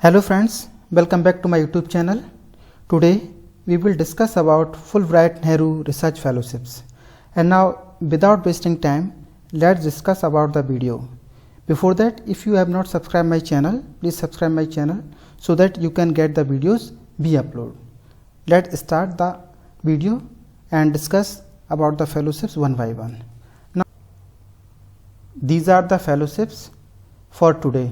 Hello friends, welcome back to my YouTube channel. Today we will discuss about Fulbright Nehru Research Fellowships. And now without wasting time, let's discuss about the video. Before that, if you have not subscribed my channel, please subscribe my channel so that you can get the videos we upload. Let's start the video and discuss about the fellowships one by one. Now these are the fellowships for today.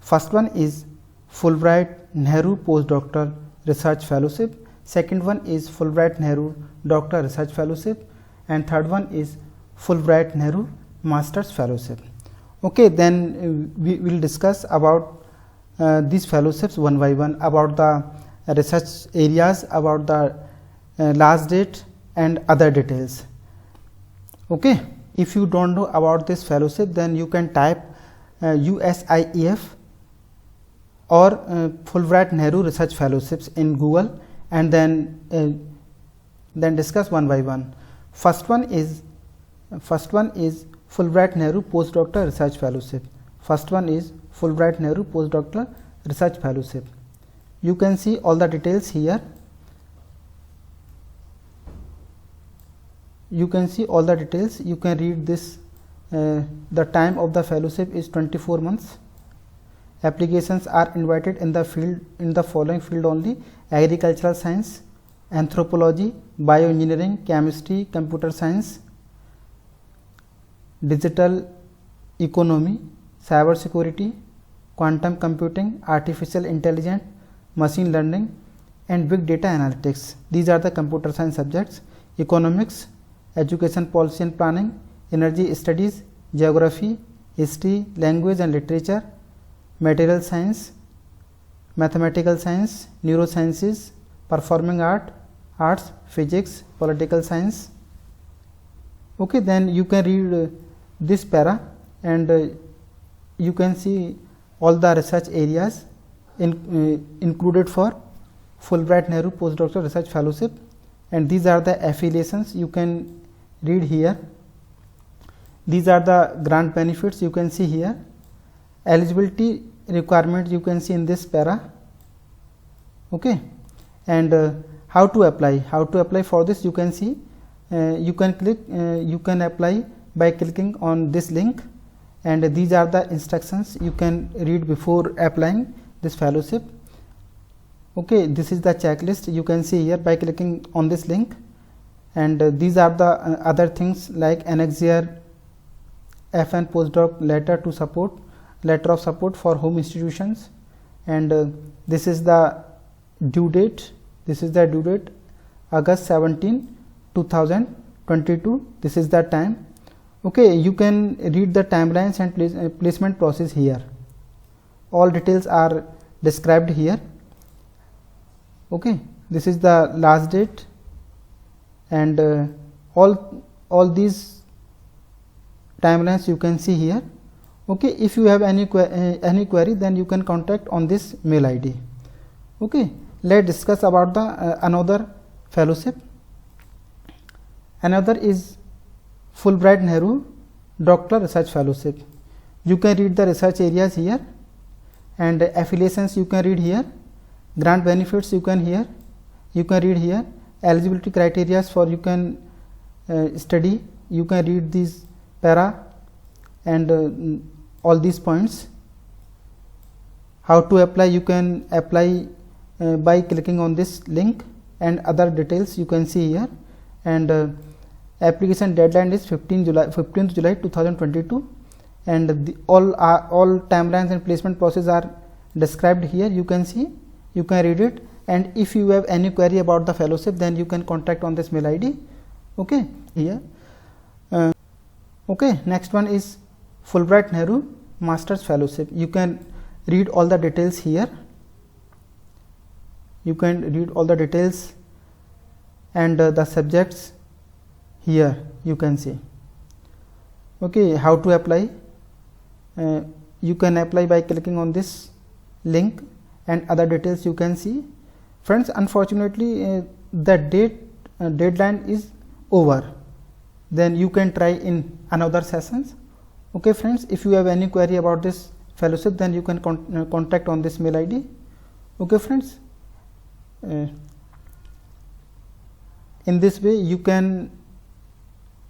First one is Fulbright Nehru Postdoctoral Research Fellowship, second one is Fulbright Nehru Doctoral Research Fellowship, and third one is Fulbright Nehru Masters Fellowship. Okay, then we will discuss about these fellowships one by one, about the research areas, about the last date and other details. Okay, if you don't know about this fellowship, then you can type USIEF or Fulbright Nehru Research Fellowships in Google and then discuss one by one. First one is Fulbright Nehru Postdoctoral Research Fellowship. First one is Fulbright Nehru Postdoctoral Research Fellowship. You can see all the details here. You can see all the details. You can read this. The time of the fellowship is 24 months. Applications are invited in the following field only: agricultural science, anthropology, bioengineering, chemistry, computer science, digital economy, cyber security, quantum computing, artificial intelligence, machine learning and big data analytics. These are the computer science subjects. Economics, education policy and planning, energy studies, geography, history, language and literature, material science, mathematical science, neurosciences, performing arts, physics, political science. Okay, then you can read this para and you can see all the research areas included for Fulbright Nehru Postdoctoral Research Fellowship, and these are the affiliations. You can read here. These are the grant benefits. You can see here. Eligibility requirements you can see in this para. Okay, and how to apply for this, you can see. You can apply by clicking on this link, and these are the instructions you can read before applying this fellowship. Okay, this is the checklist you can see here by clicking on this link, and these are the other things like annexure, FN postdoc letter of support for home institutions, and this is the due date. August 17, 2022. This is the time. Okay, you can read the timelines and placement process here. All details are described here. Okay, this is the last date, and all these timelines you can see here. Okay, if you have any query, then you can contact on this mail ID. Okay, let's discuss about the another fellowship. Another is Fulbright Nehru Doctoral Research Fellowship. You can read the research areas here, and affiliations you can read here. Grant benefits you can read here. Eligibility criteria for you can study. You can read these para and all these points. How to apply, you can apply by clicking on this link, and other details you can see here. And application deadline is 15th July 2022, and all timelines and placement process are described here. You can see, you can read it, and if you have any query about the fellowship, then you can contact on this mail ID. Okay, here. Okay, next one is Fulbright Nehru Masters Fellowship. You can read all the details here. You can read all the details and the subjects here you can see. Okay, how to apply? You can apply by clicking on this link, and other details you can see. Friends, unfortunately the deadline is over. Then you can try in another sessions. Okay friends, if you have any query about this fellowship, then you can contact on this mail ID. Okay friends, in this way you can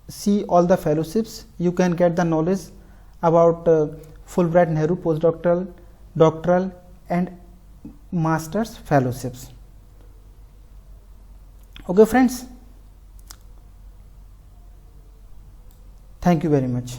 see all the fellowships, you can get the knowledge about Fulbright Nehru postdoctoral, doctoral and master's fellowships. Okay friends, thank you very much.